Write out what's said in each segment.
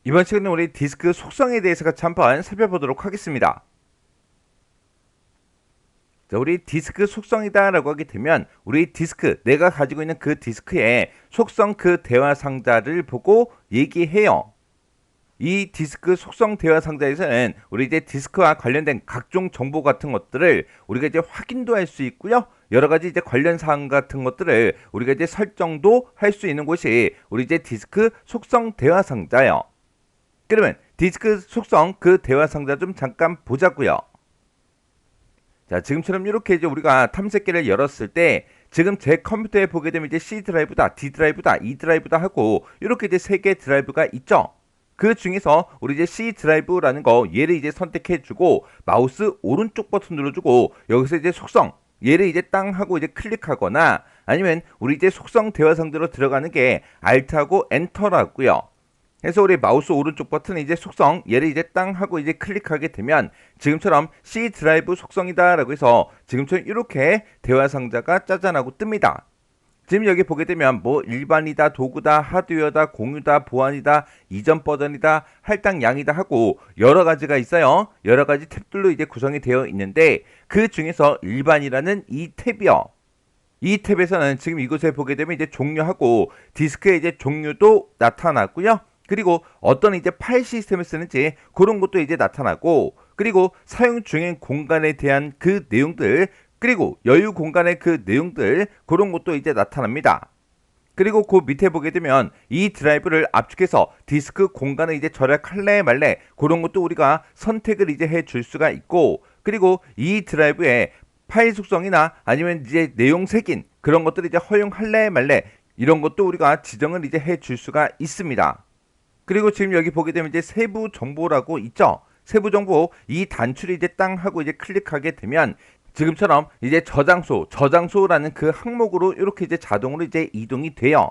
이번 시간에 우리 디스크 속성에 대해서 같이 한번 살펴보도록 하겠습니다. 자, 우리 디스크 속성이다 라고 하게 되면 우리 디스크, 내가 가지고 있는 그 디스크의 속성 그 대화 상자를 보고 얘기해요. 이 디스크 속성 대화 상자에서는 우리 이제 디스크와 관련된 각종 정보 같은 것들을 우리가 이제 확인도 할 수 있고요. 여러 가지 이제 관련 사항 같은 것들을 우리가 이제 설정도 할 수 있는 곳이 우리 이제 디스크 속성 대화 상자예요. 그러면 디스크 속성 그 대화 상자 좀 잠깐 보자고요. 자, 지금처럼 이렇게 이제 우리가 탐색기를 열었을 때 지금 제 컴퓨터에 보게 되면 이제 C 드라이브다, D 드라이브다, E 드라이브다 하고 이렇게 이제 세 개의 드라이브가 있죠. 그 중에서 우리 이제 C 드라이브라는 거 얘를 이제 선택해주고 마우스 오른쪽 버튼 눌러주고 여기서 이제 속성 얘를 이제 땅 하고 이제 클릭하거나 아니면 우리 이제 속성 대화 상자로 들어가는 게 Alt하고 엔터라고요. 그래서 우리 마우스 오른쪽 버튼 이제 속성 얘를 이제 땅 하고 이제 클릭하게 되면 지금처럼 C 드라이브 속성이다 라고 해서 지금처럼 이렇게 대화 상자가 짜잔하고 뜹니다. 지금 여기 보게 되면 뭐 일반이다, 도구다, 하드웨어다, 공유다, 보안이다, 이전 버전이다, 할당 양이다 하고 여러 가지가 있어요. 여러 가지 탭들로 이제 구성이 되어 있는데 그 중에서 일반이라는 이 탭이요. 이 탭에서는 지금 이곳에 보게 되면 이제 종류하고 디스크의 이제 종류도 나타났고요. 그리고 어떤 이제 파일 시스템을 쓰는지 그런 것도 이제 나타나고 그리고 사용 중인 공간에 대한 그 내용들 그리고 여유 공간의 그 내용들 그런 것도 이제 나타납니다. 그리고 그 밑에 보게 되면 이 드라이브를 압축해서 디스크 공간을 이제 절약할래 말래 그런 것도 우리가 선택을 이제 해줄 수가 있고 그리고 이 드라이브의 파일 속성이나 아니면 이제 내용 색인 그런 것들을 이제 허용할래 말래 이런 것도 우리가 지정을 이제 해줄 수가 있습니다. 그리고 지금 여기 보게 되면 이제 세부 정보라고 있죠. 세부 정보 이 단추를 이제 땅 하고 이제 클릭하게 되면 지금처럼 이제 저장소라는 그 항목으로 이렇게 이제 자동으로 이제 이동이 돼요.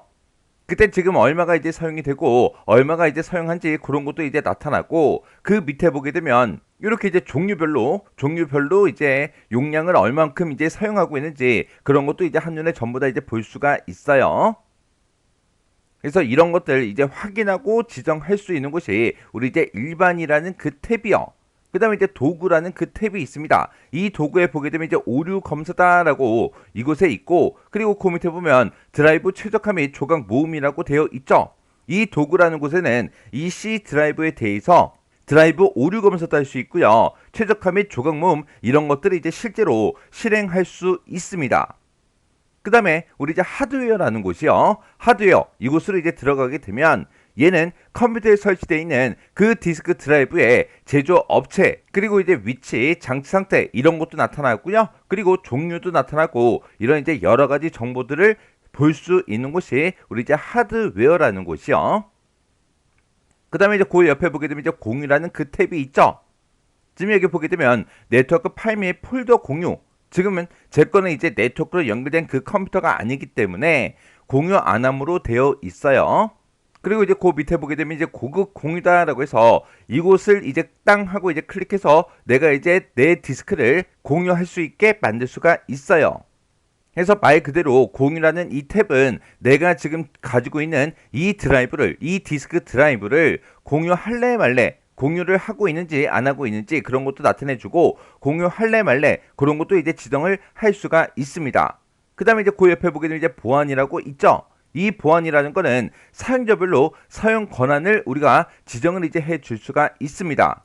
그때 지금 얼마가 이제 사용이 되고 얼마가 이제 사용한지 그런 것도 이제 나타나고 그 밑에 보게 되면 이렇게 이제 종류별로 이제 용량을 얼만큼 이제 사용하고 있는지 그런 것도 이제 한눈에 전부 다 이제 볼 수가 있어요. 그래서 이런 것들 이제 확인하고 지정할 수 있는 곳이 우리 이제 일반이라는 그 탭이요. 그 다음에 이제 도구라는 그 탭이 있습니다. 이 도구에 보게 되면 이제 오류 검사다라고 이곳에 있고 그리고 그 밑에 보면 드라이브 최적화 및 조각 모음이라고 되어 있죠. 이 도구라는 곳에는 이 C 드라이브에 대해서 드라이브 오류 검사도 할 수 있고요. 최적화 및 조각 모음 이런 것들을 이제 실제로 실행할 수 있습니다. 그 다음에 우리 이제 하드웨어라는 곳이요. 하드웨어 이곳으로 이제 들어가게 되면 얘는 컴퓨터에 설치되어 있는 그 디스크 드라이브의 제조 업체 그리고 이제 위치, 장치 상태 이런 것도 나타나고요. 그리고 종류도 나타나고 이런 이제 여러 가지 정보들을 볼 수 있는 곳이 우리 이제 하드웨어라는 곳이요. 그 다음에 이제 그 옆에 보게 되면 이제 공유라는 그 탭이 있죠. 지금 여기 보게 되면 네트워크 파일 및 폴더 공유 지금은 제 거는 이제 네트워크로 연결된 그 컴퓨터가 아니기 때문에 공유 안함으로 되어 있어요. 그리고 이제 그 밑에 보게 되면 이제 고급 공유다라고 해서 이곳을 이제 땅 하고 이제 클릭해서 내가 이제 내 디스크를 공유할 수 있게 만들 수가 있어요. 그래서 말 그대로 공유라는 이 탭은 내가 지금 가지고 있는 이 디스크 드라이브를 공유할래 말래 공유를 하고 있는지 안 하고 있는지 그런 것도 나타내주고 공유할래 말래 그런 것도 이제 지정을 할 수가 있습니다. 그 다음에 이제 그 옆에 보게 되면 이제 보안이라고 있죠. 이 보안이라는 거는 사용자별로 사용 권한을 우리가 지정을 이제 해줄 수가 있습니다.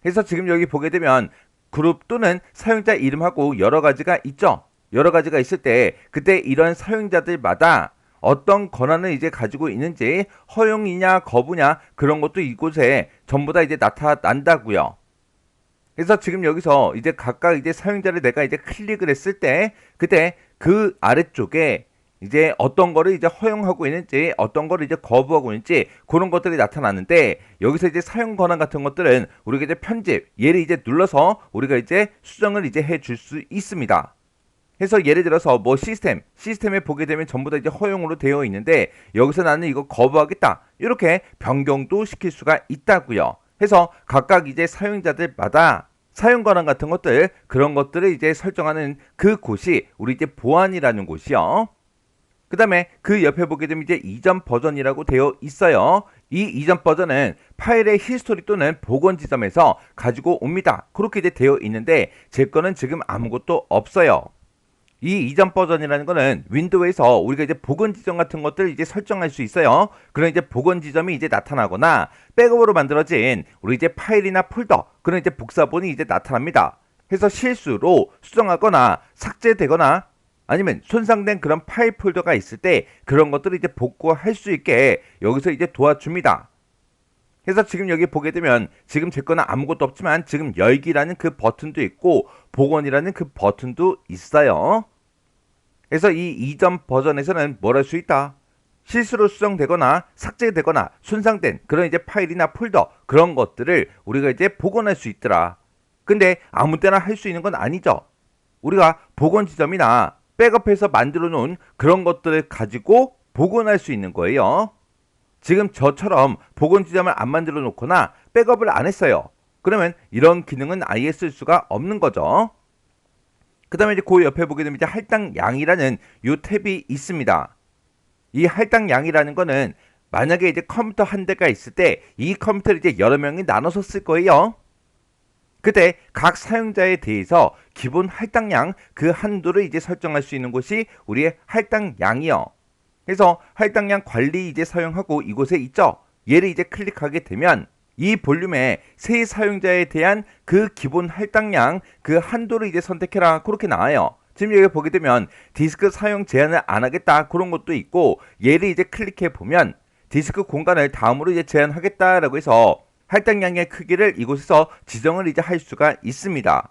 그래서 지금 여기 보게 되면 그룹 또는 사용자 이름하고 여러 가지가 있죠. 여러 가지가 있을 때 그때 이런 사용자들마다 어떤 권한을 이제 가지고 있는지 허용이냐 거부냐 그런 것도 이곳에 전부 다 이제 나타난다고요. 그래서 지금 여기서 이제 각각 이제 사용자를 내가 이제 클릭을 했을 때 그때 그 아래쪽에 이제 어떤 거를 이제 허용하고 있는지 어떤 거를 이제 거부하고 있는지 그런 것들이 나타나는데 여기서 이제 사용 권한 같은 것들은 우리가 이제 편집 얘를 이제 눌러서 우리가 이제 수정을 이제 해줄 수 있습니다. 그래서 예를 들어서 뭐 시스템에 보게 되면 전부 다 이제 허용으로 되어 있는데 여기서 나는 이거 거부하겠다 이렇게 변경도 시킬 수가 있다고요. 해서 각각 이제 사용자들마다 사용 권한 같은 것들 그런 것들을 이제 설정하는 그 곳이 우리 이제 보안이라는 곳이요. 그 다음에 그 옆에 보게 되면 이제 이전 버전이라고 되어 있어요. 이 이전 버전은 파일의 히스토리 또는 복원 지점에서 가지고 옵니다. 그렇게 이제 되어 있는데 제 거는 지금 아무것도 없어요. 이 이전 버전이라는 거는 윈도우에서 우리가 이제 복원 지점 같은 것들 이제 설정할 수 있어요. 그런 이제 복원 지점이 이제 나타나거나 백업으로 만들어진 우리 이제 파일이나 폴더 그런 이제 복사본이 이제 나타납니다. 해서 실수로 수정하거나 삭제되거나 아니면 손상된 그런 파일 폴더가 있을 때 그런 것들을 이제 복구할 수 있게 여기서 이제 도와줍니다. 그래서 지금 여기 보게 되면 지금 제 거는 아무것도 없지만 지금 열기라는 그 버튼도 있고 복원이라는 그 버튼도 있어요. 그래서 이 이전 버전에서는 뭘 할 수 있다? 실수로 수정되거나 삭제되거나 손상된 그런 이제 파일이나 폴더 그런 것들을 우리가 이제 복원할 수 있더라. 근데 아무 때나 할 수 있는 건 아니죠. 우리가 복원 지점이나 백업해서 만들어 놓은 그런 것들을 가지고 복원할 수 있는 거예요. 지금 저처럼 복원 지점을 안 만들어 놓거나 백업을 안 했어요. 그러면 이런 기능은 아예 쓸 수가 없는 거죠. 그 다음에 이제 그 옆에 보게 되면 이제 할당량이라는 요 탭이 있습니다. 이 할당량이라는 거는 만약에 이제 컴퓨터 한 대가 있을 때 이 컴퓨터를 이제 여러 명이 나눠서 쓸 거예요. 그때 각 사용자에 대해서 기본 할당량 그 한도를 이제 설정할 수 있는 곳이 우리의 할당량이요. 그래서 할당량 관리 이제 사용하고 이곳에 있죠. 얘를 이제 클릭하게 되면 이 볼륨에 새 사용자에 대한 그 기본 할당량 그 한도를 이제 선택해라 그렇게 나와요. 지금 여기 보게 되면 디스크 사용 제한을 안 하겠다 그런 것도 있고 얘를 이제 클릭해 보면 디스크 공간을 다음으로 이제 제한하겠다라고 해서 할당량의 크기를 이곳에서 지정을 이제 할 수가 있습니다.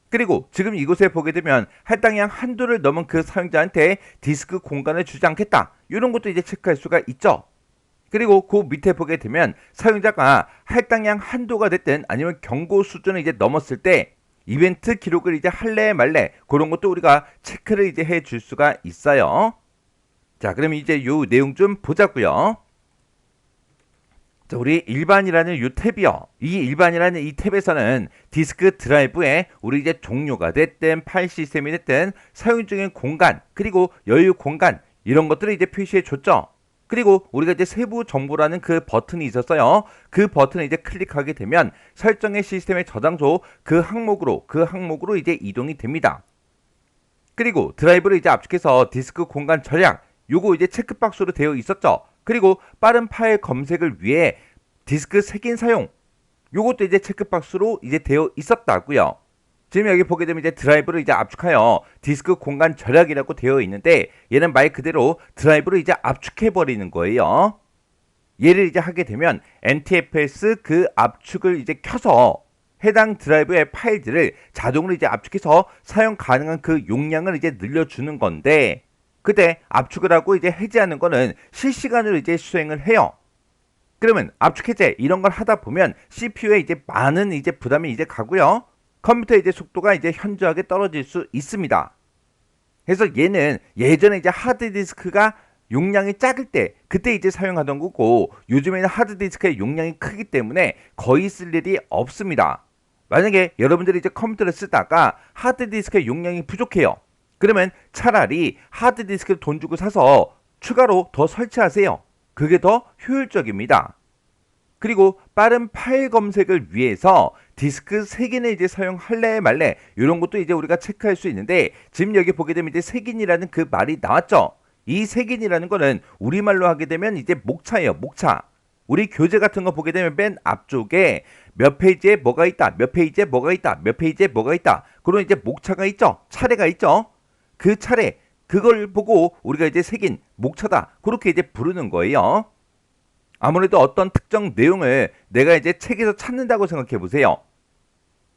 그리고 지금 이곳에 보게 되면 할당량 한도를 넘은 그 사용자한테 디스크 공간을 주지 않겠다 이런 것도 이제 체크할 수가 있죠. 그리고 그 밑에 보게 되면 사용자가 할당량 한도가 됐든 아니면 경고 수준을 이제 넘었을 때 이벤트 기록을 이제 할래 말래 그런 것도 우리가 체크를 이제 해줄 수가 있어요. 자, 그럼 이제 요 내용 좀 보자고요. 자, 우리 일반이라는 요 탭이요. 이 일반이라는 이 탭에서는 디스크 드라이브에 우리 이제 종료가 됐든 파일 시스템이 됐든 사용 중인 공간 그리고 여유 공간 이런 것들을 이제 표시해 줬죠. 그리고 우리가 이제 세부 정보라는 그 버튼이 있었어요. 그 버튼을 이제 클릭하게 되면 설정의 시스템의 저장소 그 항목으로 이제 이동이 됩니다. 그리고 드라이브를 이제 압축해서 디스크 공간 절약 요거 이제 체크박스로 되어 있었죠. 그리고 빠른 파일 검색을 위해 디스크 색인 사용 요것도 이제 체크박스로 이제 되어 있었다고요. 지금 여기 보게 되면 이제 드라이브를 이제 압축하여 디스크 공간 절약이라고 되어 있는데 얘는 말 그대로 드라이브를 이제 압축해 버리는 거예요. 얘를 이제 하게 되면 NTFS 그 압축을 이제 켜서 해당 드라이브의 파일들을 자동으로 이제 압축해서 사용 가능한 그 용량을 이제 늘려주는 건데 그때 압축을 하고 이제 해제하는 거는 실시간으로 이제 수행을 해요. 그러면 압축 해제 이런 걸 하다 보면 CPU에 이제 많은 이제 부담이 이제 가고요. 컴퓨터의 이제 속도가 이제 현저하게 떨어질 수 있습니다. 그래서 얘는 예전에 이제 하드디스크가 용량이 작을 때 그때 이제 사용하던 거고 요즘에는 하드디스크의 용량이 크기 때문에 거의 쓸 일이 없습니다. 만약에 여러분들이 이제 컴퓨터를 쓰다가 하드디스크의 용량이 부족해요. 그러면 차라리 하드디스크를 돈 주고 사서 추가로 더 설치하세요. 그게 더 효율적입니다. 그리고 빠른 파일 검색을 위해서 디스크 색인을 이제 사용할래 말래 이런 것도 이제 우리가 체크할 수 있는데 지금 여기 보게 되면 이제 색인이라는 그 말이 나왔죠. 이 색인이라는 거는 우리말로 하게 되면 이제 목차예요. 목차. 우리 교재 같은 거 보게 되면 맨 앞쪽에 몇 페이지에 뭐가 있다, 몇 페이지에 뭐가 있다, 몇 페이지에 뭐가 있다. 그런 이제 목차가 있죠. 차례가 있죠. 그 차례 그걸 보고 우리가 이제 색인 목차다 그렇게 이제 부르는 거예요. 아무래도 어떤 특정 내용을 내가 이제 책에서 찾는다고 생각해 보세요.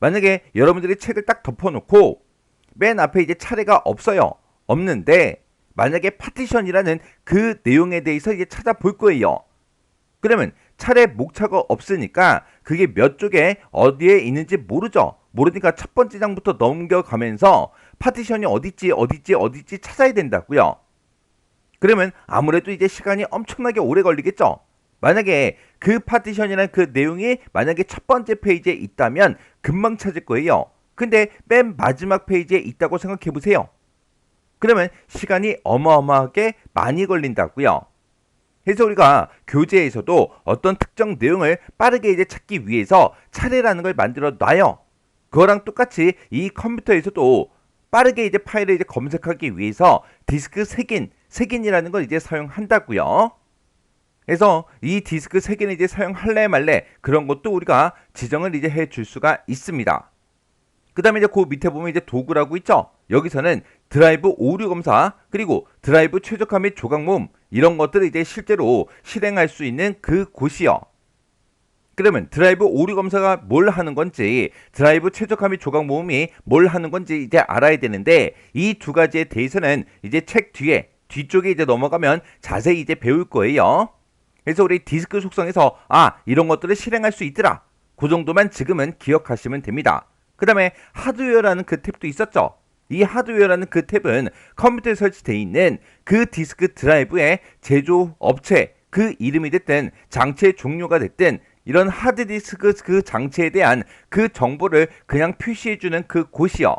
만약에 여러분들이 책을 딱 덮어놓고 맨 앞에 이제 차례가 없어요. 없는데 만약에 파티션이라는 그 내용에 대해서 이제 찾아볼 거예요. 그러면 차례 목차가 없으니까 그게 몇 쪽에 어디에 있는지 모르죠. 모르니까 첫 번째 장부터 넘겨가면서 파티션이 어딨지 찾아야 된다고요. 그러면 아무래도 이제 시간이 엄청나게 오래 걸리겠죠. 만약에 그 파티션이라는 그 내용이 만약에 첫 번째 페이지에 있다면 금방 찾을 거예요. 근데 맨 마지막 페이지에 있다고 생각해 보세요. 그러면 시간이 어마어마하게 많이 걸린다고요. 그래서 우리가 교재에서도 어떤 특정 내용을 빠르게 이제 찾기 위해서 차례라는 걸 만들어 놔요. 그거랑 똑같이 이 컴퓨터에서도 빠르게 이제 파일을 이제 검색하기 위해서 디스크 색인이라는 걸 이제 사용한다고요. 그래서 이 디스크 색인을 이제 사용할래 말래 그런 것도 우리가 지정을 이제 해줄 수가 있습니다. 그 다음에 이제 그 밑에 보면 이제 도구라고 있죠. 여기서는 드라이브 오류 검사 그리고 드라이브 최적화 및 조각 모음 이런 것들을 이제 실제로 실행할 수 있는 그 곳이요. 그러면 드라이브 오류 검사가 뭘 하는 건지 드라이브 최적화 및 조각 모음이 뭘 하는 건지 이제 알아야 되는데 이 두 가지에 대해서는 이제 책 뒤쪽에 이제 넘어가면 자세히 이제 배울 거예요. 그래서 우리 디스크 속성에서 이런 것들을 실행할 수 있더라. 그 정도만 지금은 기억하시면 됩니다. 그 다음에 하드웨어라는 그 탭도 있었죠. 이 하드웨어라는 그 탭은 컴퓨터에 설치되어 있는 그 디스크 드라이브의 제조업체 그 이름이 됐든 장치의 종류가 됐든 이런 하드디스크 그 장치에 대한 그 정보를 그냥 표시해주는 그 곳이요.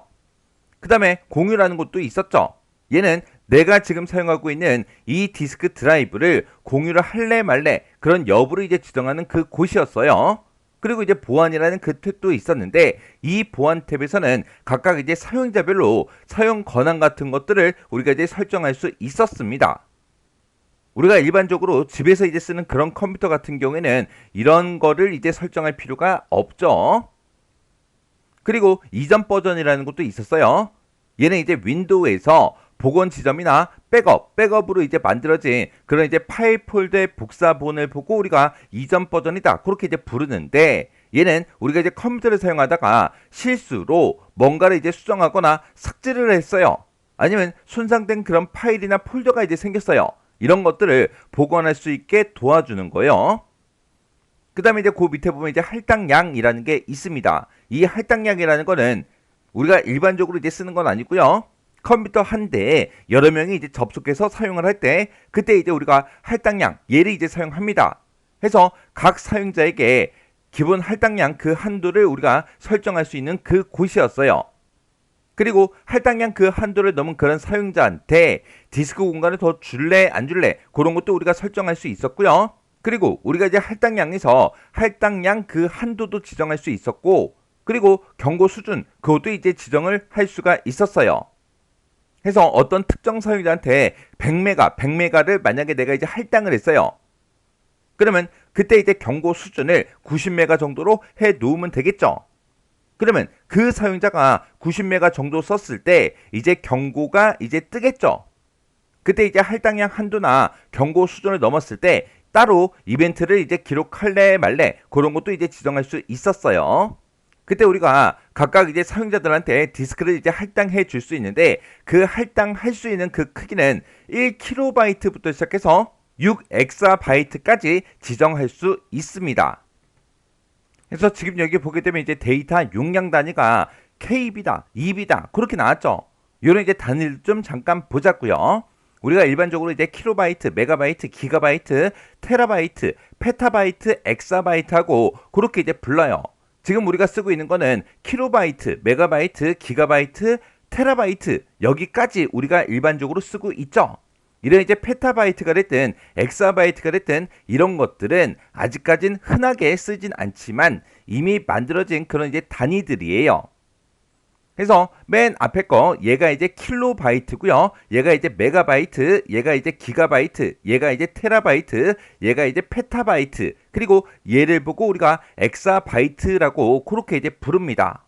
그 다음에 공유라는 것도 있었죠. 얘는 내가 지금 사용하고 있는 이 디스크 드라이브를 공유를 할래 말래 그런 여부를 이제 지정하는 그 곳이었어요. 그리고 이제 보안이라는 그 탭도 있었는데 이 보안 탭에서는 각각 이제 사용자별로 사용 권한 같은 것들을 우리가 이제 설정할 수 있었습니다. 우리가 일반적으로 집에서 이제 쓰는 그런 컴퓨터 같은 경우에는 이런 거를 이제 설정할 필요가 없죠. 그리고 이전 버전이라는 것도 있었어요. 얘는 이제 윈도우에서 복원 지점이나 백업으로 이제 만들어진 그런 이제 파일 폴더의 복사본을 보고 우리가 이전 버전이다 그렇게 이제 부르는데 얘는 우리가 이제 컴퓨터를 사용하다가 실수로 뭔가를 이제 수정하거나 삭제를 했어요. 아니면 손상된 그런 파일이나 폴더가 이제 생겼어요. 이런 것들을 복원할 수 있게 도와주는 거예요. 그 다음에 이제 그 밑에 보면 이제 할당량이라는 게 있습니다. 이 할당량이라는 거는 우리가 일반적으로 이제 쓰는 건 아니고요. 컴퓨터 한 대에 여러 명이 이제 접속해서 사용을 할 때 그때 이제 우리가 할당량 얘를 이제 사용합니다. 해서 각 사용자에게 기본 할당량 그 한도를 우리가 설정할 수 있는 그 곳이었어요. 그리고 할당량 그 한도를 넘은 그런 사용자한테 디스크 공간을 더 줄래 안 줄래 그런 것도 우리가 설정할 수 있었고요. 그리고 우리가 이제 할당량에서 할당량 그 한도도 지정할 수 있었고 그리고 경고 수준 그것도 이제 지정을 할 수가 있었어요. 해서 어떤 특정 사용자한테 100메가를 만약에 내가 이제 할당을 했어요. 그러면 그때 이제 경고 수준을 90메가 정도로 해 놓으면 되겠죠. 그러면 그 사용자가 90메가 정도 썼을 때 이제 경고가 이제 뜨겠죠. 그때 이제 할당량 한도나 경고 수준을 넘었을 때 따로 이벤트를 이제 기록할래 말래 그런 것도 이제 지정할 수 있었어요. 그때 우리가 각각 이제 사용자들한테 디스크를 이제 할당해 줄 수 있는데 그 할당할 수 있는 그 크기는 1KB 부터 시작해서 6EB까지 지정할 수 있습니다. 그래서 지금 여기 보게 되면 이제 데이터 용량 단위가 KB다, EB다 그렇게 나왔죠. 이런 이제 단위를 좀 잠깐 보자고요. 우리가 일반적으로 이제 킬로바이트, 메가바이트, 기가바이트, 테라바이트, 페타바이트, 엑사바이트하고 그렇게 이제 불러요. 지금 우리가 쓰고 있는 거는 킬로바이트, 메가바이트, 기가바이트, 테라바이트 여기까지 우리가 일반적으로 쓰고 있죠. 이런 이제 페타바이트가 됐든 엑사바이트가 됐든 이런 것들은 아직까진 흔하게 쓰진 않지만 이미 만들어진 그런 이제 단위들이에요. 그래서 맨 앞에 거 얘가 이제 킬로바이트고요. 얘가 이제 메가바이트, 얘가 이제 기가바이트, 얘가 이제 테라바이트, 얘가 이제 페타바이트. 그리고 얘를 보고 우리가 엑사바이트라고 그렇게 이제 부릅니다.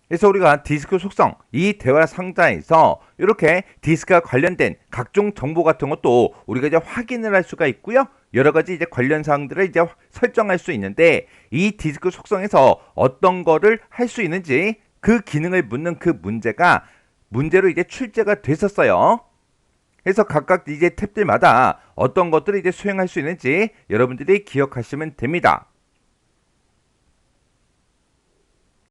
그래서 우리가 디스크 속성, 이 대화 상자에서 이렇게 디스크와 관련된 각종 정보 같은 것도 우리가 이제 확인을 할 수가 있고요. 여러 가지 이제 관련 사항들을 이제 설정할 수 있는데 이 디스크 속성에서 어떤 거를 할 수 있는지 그 기능을 묻는 그 문제로 이제 출제가 됐었어요. 그래서 각각 이제 탭들마다 어떤 것들을 이제 수행할 수 있는지 여러분들이 기억하시면 됩니다.